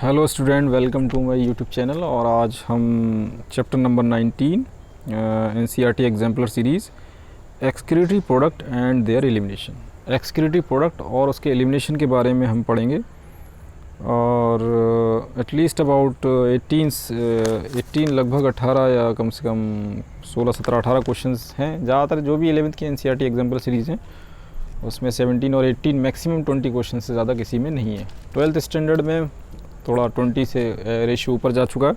Hello student, welcome to my YouTube channel. और आज हम chapter number 19 NCERT exemplar series excretory product and their elimination, excretory product और उसके elimination के बारे में हम पढ़ेंगे। और एटलीस्ट अबाउट 18 लगभग 18 या कम से कम 16, 17, 18 क्वेश्चंस हैं। ज़्यादातर जो भी 11th की एनसीईआरटी एग्जाम्पलर सीरीज़ हैं उसमें 17 और 18 मैक्सिमम 20 क्वेश्चन से ज़्यादा किसी में नहीं है। 12th स्टैंडर्ड में थोड़ा 20 से रेशियो ऊपर जा चुका है।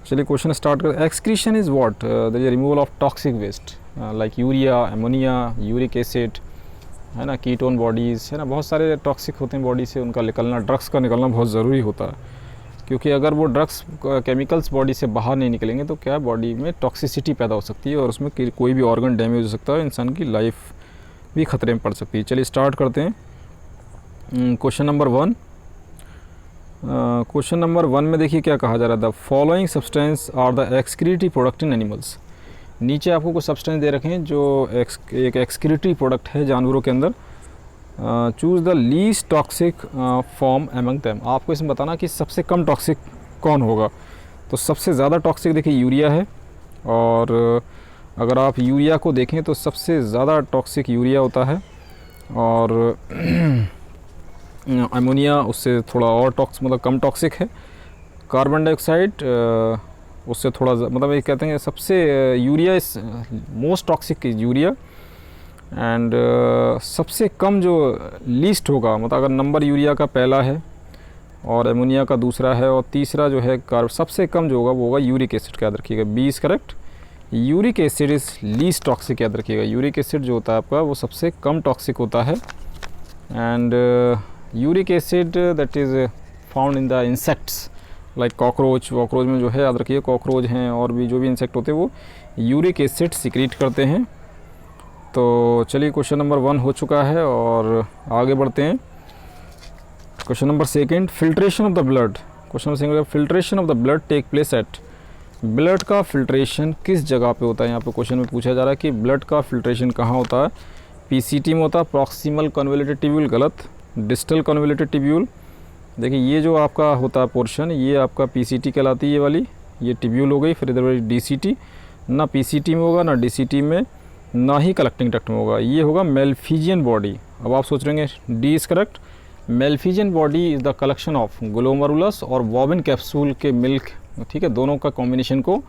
चलिए क्वेश्चन स्टार्ट कर। Excretion is what? The removal of toxic waste like urea, ammonia, uric acid, है ना, कीटोन बॉडीज़, है ना, बहुत सारे टॉक्सिक होते हैं बॉडी से, उनका निकलना, ड्रग्स का निकलना बहुत ज़रूरी होता है। क्योंकि अगर वो ड्रग्स केमिकल्स बॉडी से बाहर नहीं निकलेंगे तो क्या बॉडी में टॉक्सिसिटी पैदा हो सकती है और उसमें कोई भी ऑर्गन डैमेज हो सकता है, इंसान की लाइफ भी ख़तरे में पड़ सकती है। चलिए स्टार्ट करते हैं। Question number 1। क्वेश्चन नंबर 1 में देखिए क्या कहा जा रहा था। Following substance are the excretory product in animals. नीचे आपको कुछ सब्सटेंस दे रखे हैं जो एक एक्सक्रीटरी प्रोडक्ट है जानवरों के अंदर। Choose the least toxic form among them. आपको इसमें बताना कि सबसे कम टॉक्सिक कौन होगा। तो सबसे ज़्यादा टॉक्सिक देखिए यूरिया है, और अगर आप यूरिया को देखें तो सबसे ज़्यादा टॉक्सिक यूरिया होता है, और अमोनिया उससे थोड़ा और मतलब कम टॉक्सिक है। कार्बन डाइऑक्साइड उससे थोड़ा मतलब ये कहते हैं सबसे यूरिया इस मोस्ट टॉक्सिक यूरिया। एंड सबसे कम जो लीस्ट होगा, मतलब अगर नंबर यूरिया का पहला है और अमोनिया का दूसरा है और तीसरा जो है सबसे कम जो होगा वो होगा यूरिक एसिड। याद रखिएगा, b is correct. Uric acid is least toxic. याद रखिएगा, यूरिक एसिड जो होता है आपका वो सबसे कम टॉक्सिक होता है। And uric acid that is found in the insects like cockroach में जो है, याद रखिए कॉकरोच हैं और भी जो भी इंसेक्ट होते हैं वो यूरिक एसिड सिक्रीट करते हैं। तो चलिए क्वेश्चन नंबर 1 हो चुका है और आगे बढ़ते हैं। Question number 2, filtration of the blood. Question number 2, filtration of the blood take place at. Blood का फिल्ट्रेशन किस जगह पे होता है? यहाँ पे क्वेश्चन में पूछा जा रहा है कि ब्लड का फिल्ट्रेशन कहाँ होता है। पीसीटी में होता है, प्रॉक्सिमल कन्वोल्यूटेड ट्यूब्यूल गलत, डिस्टल कन्वोल्यूटेड ट्यूब्यूल। देखिए ये जो आपका होता है पोर्शन, ये आपका पीसीटी कहलाती है, ये वाली ये ट्यूब्यूल हो गई। फिर इधर वाली डीसीटी, ना पीसीटी में होगा ना डीसीटी में, ना ही कलेक्टिंग डक्ट में होगा। ये होगा मेल्फिजियन बॉडी। अब आप सोच रहे हैं D is correct. Malpighian body is the collection of glomerulus और वॉबिन कैप्सूल के मिल्क। ठीक है, दोनों का कॉम्बिनेशन को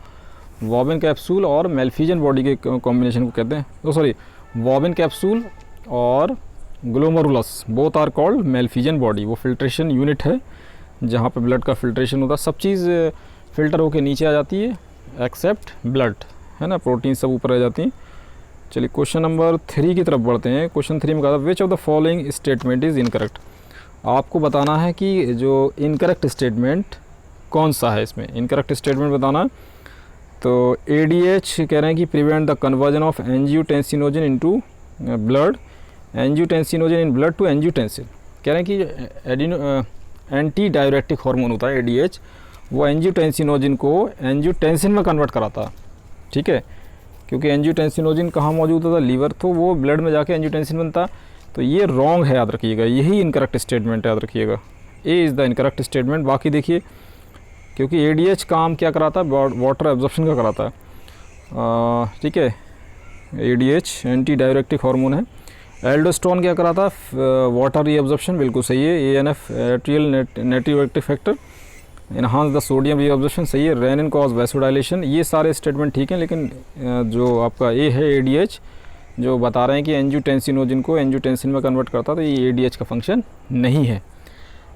वॉबिन कैप्सूल और मेल्फिजियन बॉडी के कॉम्बिनेशन को कहते हैं। तो सॉरी, वॉबिन कैप्सूल और ग्लोमरुलस बोथ आर कॉल्ड मेल्फिजियन बॉडी। वो फिल्ट्रेशन यूनिट है जहाँ पे ब्लड का फिल्ट्रेशन होता है। सब चीज़ फिल्टर होके नीचे आ जाती है एक्सेप्ट ब्लड, है ना, प्रोटीन सब ऊपर आ जाती हैं। चलिए क्वेश्चन नंबर 3 की तरफ बढ़ते हैं। क्वेश्चन 3 में कहा था विच of the following statement is incorrect. आपको बताना है कि जो इनकरेक्ट स्टेटमेंट कौन सा है। इसमें इनकरेक्ट स्टेटमेंट बताना है। तो एडीएच कह रहे हैं कि prevent the conversion of angiotensinogen into blood, angiotensinogen in blood to angiotensin. कह रहे हैं कि एंटी डायरेक्टिक हार्मोन होता है एडीएच, वो एंजियोटेंसिनोजन को एंजियोटेंसिन में कन्वर्ट कराता है। ठीक है, क्योंकि एंजियोटेंसिनोजन कहाँ मौजूद होता है, लीवर, तो वो ब्लड में जाके एंजियोटेंसिन बनता है। तो ये रॉन्ग है, याद रखिएगा, यही इनकरेक्ट स्टेटमेंट है, याद रखिएगा, A is the incorrect statement. बाकी देखिए, क्योंकि एडीएच काम क्या कराता है, वाटर एब्जॉर्प्शन का कराता है। ठीक है, एडीएच एंटी डायरेक्टिक हार्मोन है। एल्डोस्टोन क्या कराता है, वाटर रीअब्जॉर्प्शन, बिल्कुल सही है। ANF atrial native factor enhance the sodium reabsorption, सही है। रेनिन कॉज वैसोडाइलेशन, ये सारे स्टेटमेंट ठीक हैं। लेकिन जो आपका ए है एडीएच, जो बता रहे हैं कि एंजियोटेंसिनोजन को एंजियोटेंसिन में कन्वर्ट करता है, तो ये एडीएच का फंक्शन नहीं है।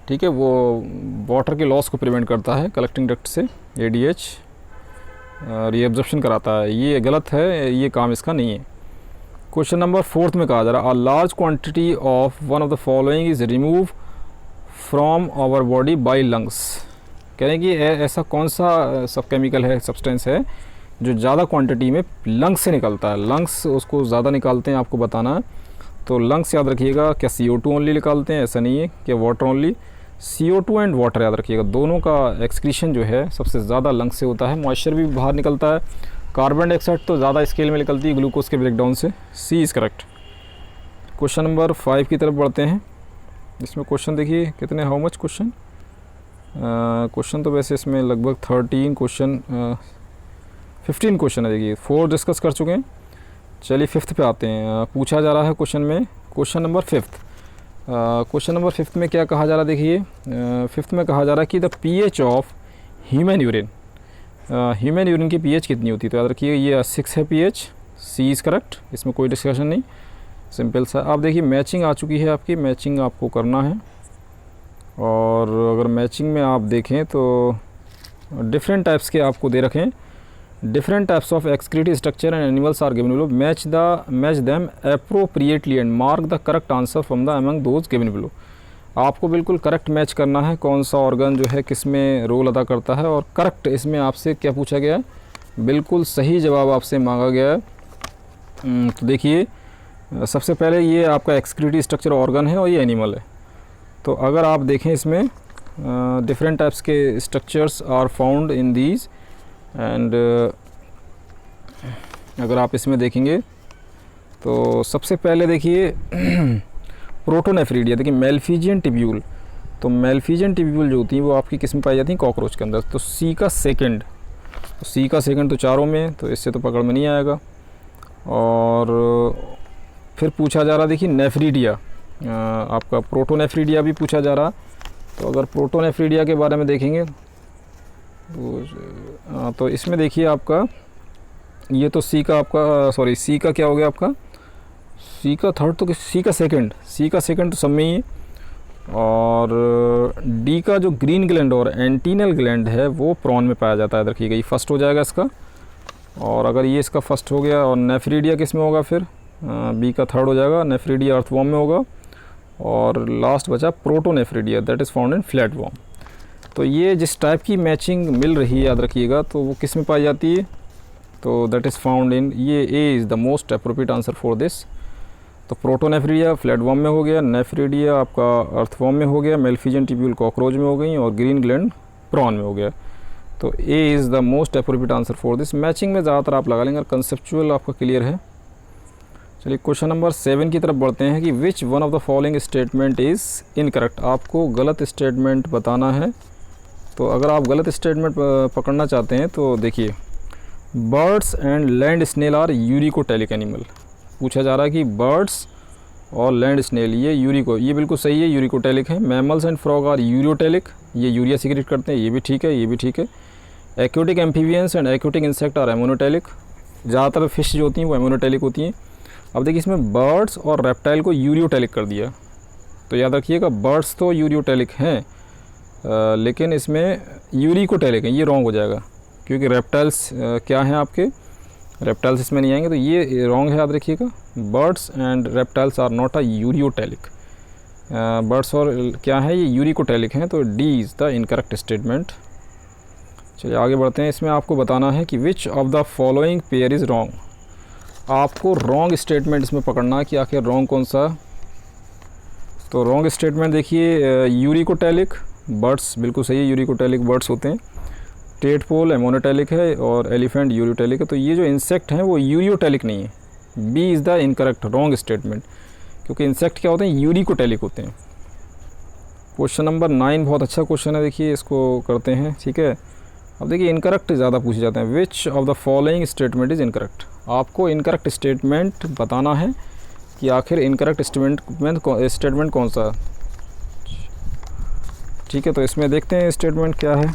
ठीक है, वो वाटर के लॉस को प्रिवेंट करता है कलेक्टिंग डक्ट से, एडीएच रीअब्जॉर्प्शन कराता है, ये गलत है, ये काम इसका नहीं है। क्वेश्चन नंबर 4 में कहा जा रहा है a large quantity of one of the following is remove from our body by lungs. कह रहे हैं कि ऐसा कौन सा सब केमिकल है, सब्सटेंस है जो ज़्यादा क्वांटिटी में लंग्स से निकलता है। लंग्स उसको ज़्यादा निकालते हैं, आपको बताना है। तो लंग्स याद रखिएगा, क्या CO2 ओनली निकालते हैं, ऐसा नहीं है, क्या water only. CO2 and water याद रखिएगा, दोनों का एक्सक्रीशन जो है सबसे ज़्यादा लंग्स से होता है। मॉइस्चर भी बाहर निकलता है। कार्बन डाइऑक्साइड तो ज़्यादा स्केल में निकलती है ग्लूकोज के ब्रेकडाउन से। सी इज़ करेक्ट। क्वेश्चन नंबर 5 की तरफ बढ़ते हैं। इसमें क्वेश्चन देखिए कितने, हाउ मच क्वेश्चन, क्वेश्चन तो वैसे इसमें लगभग 13 क्वेश्चन 15 क्वेश्चन है, देखिए 4 डिस्कस कर चुके हैं। चलिए 5th पे आते हैं। पूछा जा रहा है क्वेश्चन में, question number 5th। Question number 5th में क्या कहा जा रहा है, देखिए 5th में कहा जा रहा है कि the pH of human urine, human urine की पीएच कितनी होती है। तो याद रखिए ये 6 है पीएच, सी इज़ करेक्ट, इसमें कोई डिस्कशन नहीं, सिंपल सा। आप देखिए मैचिंग आ चुकी है आपकी, मैचिंग आपको करना है। और अगर मैचिंग में आप देखें तो डिफरेंट टाइप्स के आपको दे रखें, different types of excretory structure and animals are given below, match them appropriately and mark the correct answer from the among those given below. आपको बिल्कुल करेक्ट मैच करना है, कौन सा ऑर्गन जो है किस में रोल अदा करता है। और करेक्ट इसमें आपसे क्या पूछा गया है, बिल्कुल सही जवाब आपसे मांगा गया है। तो देखिए सबसे पहले ये आपका एक्सक्रीटरी स्ट्रक्चर ऑर्गन है और ये एनिमल है। तो अगर आप देखें इसमें डिफरेंट टाइप्स के structures are found in these and अगर आप इसमें देखेंगे तो सबसे पहले देखिए प्रोटोनेफ्रीडिया, देखिए मेलफिजियन टिब्यूल। तो मेलफिजियन टिब्यूल जो होती हैं वो आपकी किस में पाई जाती हैं, कॉकरोच के अंदर। तो सी का सेकंड, तो सी का सेकंड तो चारों में, तो इससे तो पकड़ में नहीं आएगा। और फिर पूछा जा रहा देखिए नेफ्रीडिया, आपका प्रोटोनेफ्रीडिया भी पूछा जा रहा। तो अगर प्रोटोनेफ्रीडिया के बारे में देखेंगे तो इसमें देखिए आपका ये तो सी का आपका, सॉरी सी का क्या हो गया आपका, सी का थर्ड, तो सी का सेकंड, सी का सेकंड तो सब में ही है। और डी का जो ग्रीन ग्लैंड और एंटीनल ग्लैंड है वो प्रॉन में पाया जाता है, देखिएगा ये फर्स्ट हो जाएगा इसका। और अगर ये इसका फर्स्ट हो गया, और नेफ्रीडिया किस में होगा फिर, बी का थर्ड हो जाएगा, नेफ्रीडिया अर्थवॉर्म में होगा। और लास्ट बचा protonephridia, that is found in flatworm. तो ये जिस टाइप की मैचिंग मिल रही है याद रखिएगा, तो वो किस में पाई जाती है, तो दैट इज़ फाउंड इन, ये A is the most appropriate answer for this. तो प्रोटोनेफ्रीडिया फ्लैटवॉर्म में हो गया, नेफ्रीडिया आपका अर्थवॉर्म में हो गया, मेलफिजियन टिब्यूल कॉकरोच में हो गई, और ग्रीन ग्लैंड प्रॉन में हो गया। तो A is the most appropriate answer for this. Matching में ज़्यादातर आप लगा लेंगे, कंसेप्चुअल आपका क्लियर है। चलिए क्वेश्चन नंबर 7 की तरफ बढ़ते हैं कि which one of the following statement is incorrect. आपको गलत स्टेटमेंट बताना है। तो अगर आप गलत स्टेटमेंट पकड़ना चाहते हैं तो देखिए birds and land snail are uricotelic animal. पूछा जा रहा है कि बर्ड्स और लैंड स्नेल ये ये बिल्कुल सही है, यूरिकोटेलिक है। Mammals and frog are ureotelic, ये यूरिया सीक्रेट करते हैं, ये भी ठीक है, ये भी ठीक है। Aquatic amphibians and aquatic insect are ammonotelic, ज़्यादातर फिश जो होती हैं वो एमोनोटेलिक होती हैं। अब देखिए इसमें बर्ड्स और रेप्टाइल को यूरियोटेलिक कर दिया। तो याद रखिएगा बर्ड्स तो यूरियोटेलिक हैं, लेकिन इसमें यूरिकोटेलिक है, ये रॉन्ग हो जाएगा क्योंकि रेप्टाइल्स क्या हैं आपके, रेप्टाइल्स इसमें नहीं आएंगे, तो ये रॉन्ग है, याद रखिएगा। Birds and reptiles are not a ureotelic. Birds और क्या है, ये यूरिकोटेलिक हैं। तो D is the incorrect statement. चलिए आगे बढ़ते हैं। इसमें आपको बताना है कि which of the following pair is wrong. आपको रॉन्ग स्टेटमेंट इसमें पकड़ना है कि आखिर रॉन्ग कौन सा। तो रॉन्ग स्टेटमेंट देखिए यूरिकोटेलिक बर्ड्स बिल्कुल सही है, यूरिकोटेलिक बर्ड्स होते हैं। टेटपोल एमोनोटेलिक है और एलिफेंट यूरियोटेलिक है। तो ये जो इंसेक्ट हैं वो यूरियोटेलिक नहीं है। B is the incorrect wrong statement, क्योंकि इंसेक्ट क्या होते हैं, यूरिकोटेलिक होते हैं। क्वेश्चन नंबर 9 बहुत अच्छा क्वेश्चन है, देखिए इसको करते हैं, ठीक है। अब देखिए इनकरेक्ट ज़्यादा पूछे जाते हैं। विच of the following statement is incorrect. आपको इनकरेक्ट स्टेटमेंट बताना है कि आखिर इनकरेक्ट स्टेटमेंट कौन सा, ठीक है। तो इसमें देखते हैं स्टेटमेंट क्या है।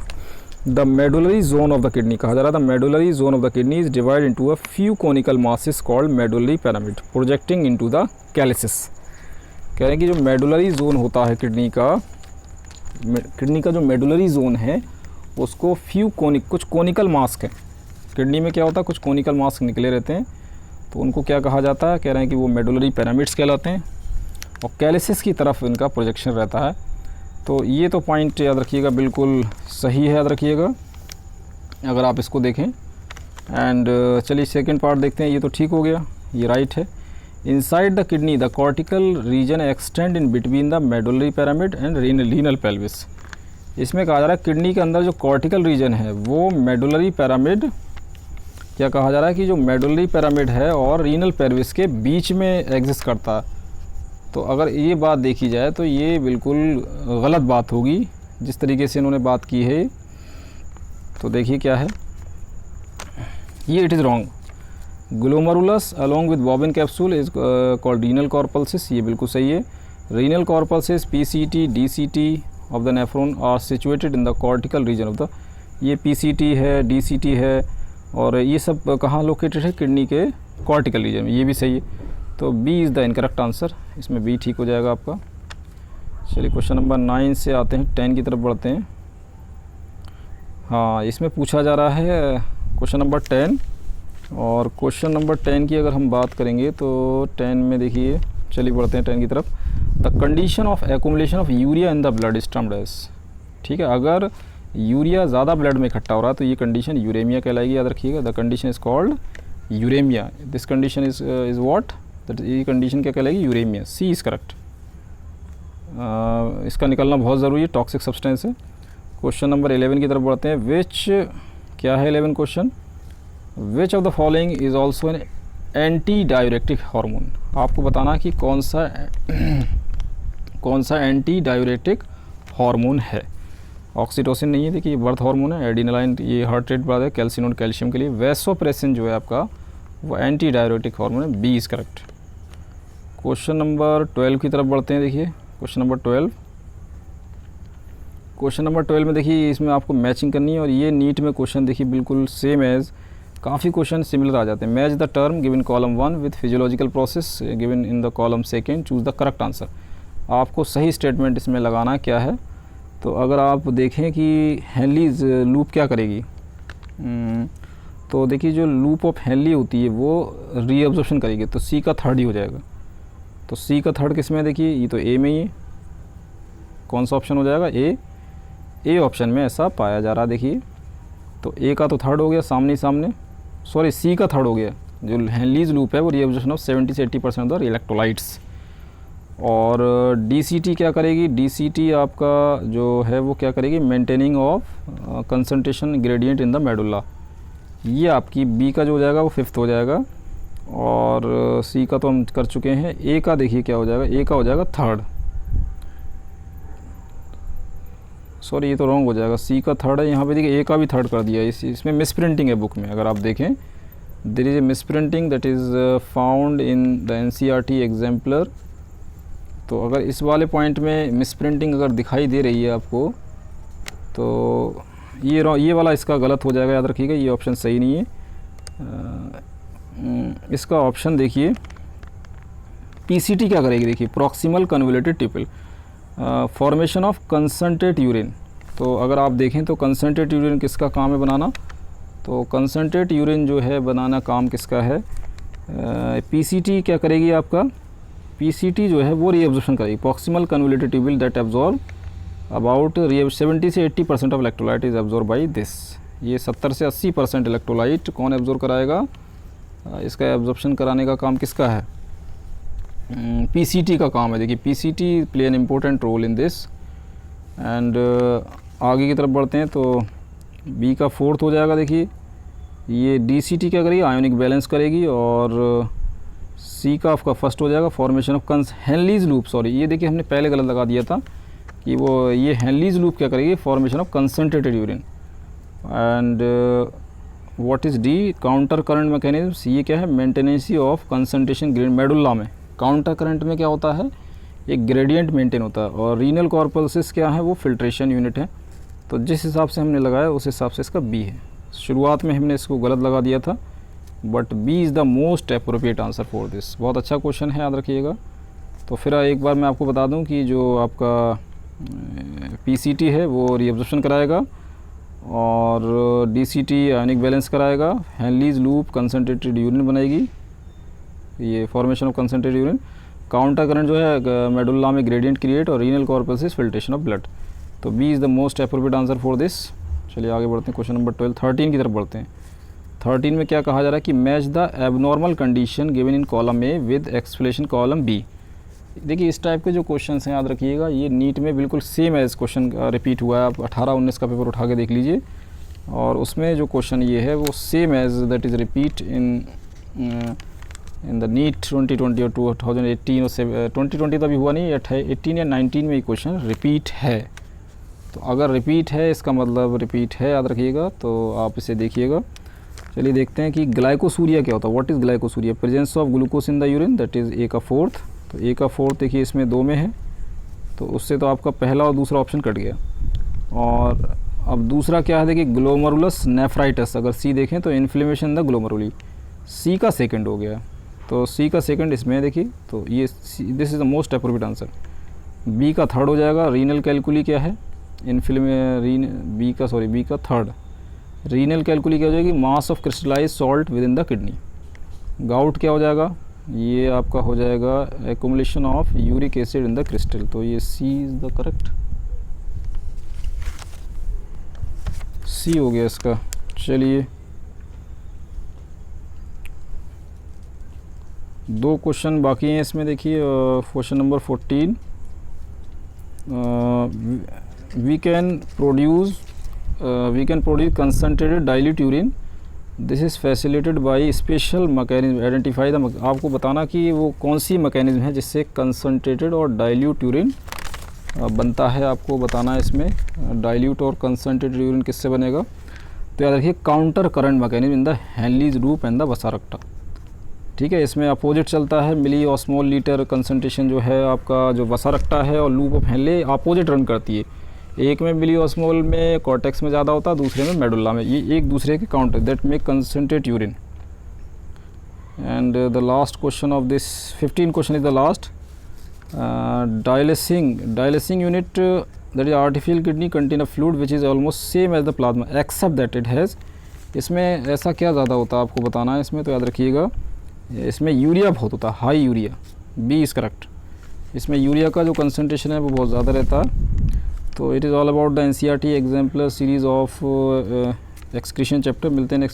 The medullary zone of the kidney कहा जा रहा था। Medullary zone of the kidney is divide into a few conical masses called medullary pyramid projecting into the calyces. कह रहे हैं कि जो मेडुलरी जोन होता है किडनी का जो मेडुलरी जोन है उसको कुछ कोनिकल मास्क है। किडनी में क्या होता है, कुछ कोनिकल मास्क निकले रहते हैं, तो उनको क्या कहा जाता है, कह रहे हैं कि वो मेडुलरी पिरामिड्स कहलाते हैं और कैलिसिस की तरफ इनका प्रोजेक्शन रहता है। तो ये तो पॉइंट याद रखिएगा बिल्कुल सही है, याद रखिएगा अगर आप इसको देखें। एंड चलिए सेकंड पार्ट देखते हैं। ये तो ठीक हो गया, ये राइट है। Inside the kidney the cortical region extend in between the medullary pyramid and renal pelvis. इसमें कहा जा रहा है किडनी के अंदर जो कॉर्टिकल रीजन है वो मेडुलरी पिरामिड, क्या कहा जा रहा है कि जो मेडुलरी पिरामिड है और रीनल पेल्विस के बीच में एग्जिस्ट करता है। तो अगर ये बात देखी जाए तो ये बिल्कुल गलत बात होगी, जिस तरीके से इन्होंने बात की है, तो देखिए क्या है ये, it is wrong. Glomerulus along with Bowman capsule is called renal corpuscles, ये बिल्कुल सही है। Renal corpuscles, PCT, DCT of the nephron are situated in the cortical region of the, ये पीसीटी है, डीसीटी है, और ये सब कहाँ लोकेटेड है, किडनी के कॉर्टिकल रीजन में, ये भी सही है। तो b is the incorrect answer, इसमें बी ठीक हो जाएगा आपका। चलिए क्वेश्चन नंबर 9 से आते हैं, 10 की तरफ बढ़ते हैं। हाँ, इसमें पूछा जा रहा है क्वेश्चन नंबर 10, और क्वेश्चन नंबर 10 की अगर हम बात करेंगे तो 10 में देखिए, चलिए बढ़ते हैं 10 की तरफ। The condition of accumulation of urea in the blood is termed as, ठीक है, अगर यूरिया ज़्यादा ब्लड में इकट्ठा हो रहा है तो ये कंडीशन यूरेमिया कहलाएगी, याद रखिएगा। The condition is called uraemia, this condition is what, that ये कंडीशन क्या कहलाएगी, यूरेमिया। C is correct. इसका निकलना बहुत ज़रूरी है, टॉक्सिक सब्सटेंस है। क्वेश्चन नंबर 11 की तरफ बढ़ते हैं। विच, क्या है 11 question, which of the following is also an anti diuretic hormone, आपको बताना कि कौन सा एंटी डायूरेटिक हार्मोन है। ऑक्सीटोसिन नहीं है, देखिए ये बर्थ हार्मोन है। एडिनालाइन ये हार्ट रेट बढ़ाता है, कैल्सिनोन कैल्शियम के लिए। वैसोप्रेसिन जो है आपका वो एंटी डायूरेटिक हार्मोन है, b is correct. Question number 12 की तरफ बढ़ते हैं। देखिए क्वेश्चन नंबर 12, क्वेश्चन नंबर 12 में देखिए इसमें आपको मैचिंग करनी है, और ये नीट में क्वेश्चन देखिए बिल्कुल सेम एज, काफ़ी क्वेश्चन सिमिलर आ जाते हैं। Match the term given column 1 with physiological process given in the column 2, choose the correct answer. आपको सही स्टेटमेंट इसमें लगाना क्या है, तो अगर आप देखें कि हेनलीज लूप क्या करेगी, तो देखिए जो लूप ऑफ हेनली होती है वो रीअब्जॉर्प्शन करेगी, तो सी का थर्ड ही हो जाएगा। तो सी का थर्ड किस में है, देखिए ये तो ए में ही है, कौन सा ऑप्शन हो जाएगा, ए ऑप्शन में ऐसा पाया जा रहा है। देखिए तो ए का तो थर्ड हो गया, सामने सामने, सॉरी सी का थर्ड हो गया। जो हेनलीज लूप है वो रीअब्जॉर्प्शन ऑफ 70 से 80% ऑफ द इलेक्ट्रोलाइट्स। और डीसीटी क्या करेगी, डीसीटी आपका जो है वो क्या करेगी, maintaining of concentration gradient in the medulla. ये आपकी बी का जो हो जाएगा वो 5th हो जाएगा, और सी का तो हम कर चुके हैं। ए का देखिए क्या हो जाएगा, ए का हो जाएगा थर्ड, सॉरी ये तो रॉन्ग हो जाएगा, सी का थर्ड है। यहाँ पे देखिए ए का भी थर्ड कर दिया, इसमें मिस प्रिंटिंग है बुक में, अगर आप देखें there is a misprinting that is found in the NCERT exemplar. तो अगर इस वाले पॉइंट में मिस प्रिंटिंग अगर दिखाई दे रही है आपको, तो ये वाला इसका गलत हो जाएगा, याद रखिएगा, ये ऑप्शन सही नहीं है। इसका ऑप्शन देखिए पीसीटी क्या करेगी, देखिए proximal convoluted tuple, formation of concentrate urine. तो अगर आप देखें तो कंसंट्रेट यूरिन किसका काम है बनाना, तो कंसंट्रेट यूरिन जो है बनाना काम किसका है, पीसीटी क्या करेगी आपका, पीसीटी जो है वो रीअब्जॉर्प्शन करेगी, proximal convoluted tubule that absorb about 70 से 80% of electrolyte is absorb by this. ये 70 से 80% इलेक्ट्रोलाइट कौन एब्जॉर्ब कराएगा, इसका एब्जॉर्प्शन कराने का काम किसका है, पीसीटी का काम है। देखिए PCT play an important role in this. And आगे की तरफ बढ़ते हैं, तो बी का 4th हो जाएगा। देखिए ये डीसीटी क्या करेगी, आयोनिक बैलेंस करेगी, और सी का आपका 1st हो जाएगा, फॉर्मेशन ऑफ हेनलीज लूप। सॉरी ये देखिए हमने पहले गलत लगा दिया था कि वो ये हेनलीज लूप क्या करेगी, formation of concentrated urine. And what is D, counter current mechanism. ये क्या है, मेंटेनेंसी ऑफ कंसंट्रेशन ग्रेडियंट मेडुल्ला में। काउंटर करंट में क्या होता है, एक ग्रेडियंट मेंटेन होता है, और रीनल कॉर्पल्सिस क्या है, वो फिल्ट्रेशन यूनिट है। तो जिस हिसाब से हमने लगाया उस हिसाब से इसका बी है। शुरुआत में हमने इसको गलत लगा दिया था, but b is the most appropriate answer for this. बहुत अच्छा क्वेश्चन है, याद रखिएगा। तो फिर एक बार मैं आपको बता दूं कि जो आपका पीसीटी है वो रीअब्जॉर्प्शन कराएगा, और डीसीटी आयनिक बैलेंस कराएगा, हेनलीज लूप कंसंट्रेटेड यूरिन बनाएगी, ये formation of concentrated urine. Counter current जो है मेडुल्ला में ग्रेडियंट क्रिएट, और renal corpuscles filtration of blood. तो b is the most appropriate answer for this. चलिए आगे बढ़ते हैं, क्वेश्चन नंबर 12, 13 की तरफ बढ़ते हैं। 13 में क्या कहा जा रहा है कि match the abnormal condition given in column A with explanation column B. देखिए इस टाइप के जो क्वेश्चंस हैं याद रखिएगा, ये नीट में बिल्कुल सेम एज क्वेश्चन रिपीट हुआ है। आप 18-19 का पेपर उठा के देख लीजिए, और उसमें जो क्वेश्चन ये है वो same as that is repeat in the NEET 2020 और 2018 और 2020 तो अभी हुआ नहीं, 18 या 19 में ये क्वेश्चन रिपीट है। तो अगर रिपीट है इसका मतलब रिपीट है, याद रखिएगा, तो आप इसे देखिएगा। चलिए देखते हैं कि ग्लाइकोसूरिया क्या होता है। What is glycosuria? Presence of glucose in the urine, that is A का 4th। तो A का 4th देखिए इसमें 2 में है, तो उससे तो आपका पहला और दूसरा ऑप्शन कट गया। और अब दूसरा क्या है, देखिए ग्लोमरुलस नेफ्राइटिस, अगर C देखें तो इन्फ्लेमेशन द ग्लोमरुली, C का 2nd हो गया। तो C का 2nd इसमें है देखिए, तो ये this is the most appropriate answer. B का 3rd हो जाएगा। रीनल कैलकुली क्या है? बी का 3rd रीनल कैलकुली क्या हो जाएगी? Mass of crystallize salt within the kidney. Gout क्या हो जाएगा? ये आपका हो जाएगा accumulation of uric acid in the crystal. तो ये C is the correct, C हो गया इसका। चलिए 2 क्वेश्चन बाकी हैं इसमें। देखिए question number 14, we can produce concentrated dilute urine, this is facilitated by special mechanism, identify the आपको बताना कि वो कौन सी मैकेनिज्म है जिससे कंसनट्रेटेड और डाइल्यूट यूरिन बनता है, आपको बताना है इसमें। डाइल्यूट और कंसनट्रेटेड यूरिन किससे बनेगा? तो याद रखिए counter current mechanism in the Henle's loop and the vasa recta. ठीक है, इसमें अपोजिट चलता है, मिली ऑस्मोल लीटर कंसनट्रेशन जो है आपका जो वसारक्टा है और loop of Henle opposite run करती है। एक में मिली ऑस्मोल में कॉर्टेक्स में ज़्यादा होता है, दूसरे में मेडुल्ला में। ये एक दूसरे के counter that make concentrate urine. And the last question of this 15 question is the last. Dialysing unit that is artificial kidney contain a fluid which is almost same as the plasma except that it has. इसमें ऐसा क्या ज़्यादा होता है आपको बताना है इसमें, तो याद रखिएगा इसमें यूरिया बहुत होता है, high urea. B is correct. इसमें यूरिया का जो कंसनट्रेशन है वो बहुत ज़्यादा रहता है। तो it is all about the NCERT exemplar series of excretion chapter. मिलते हैं नेक्स्ट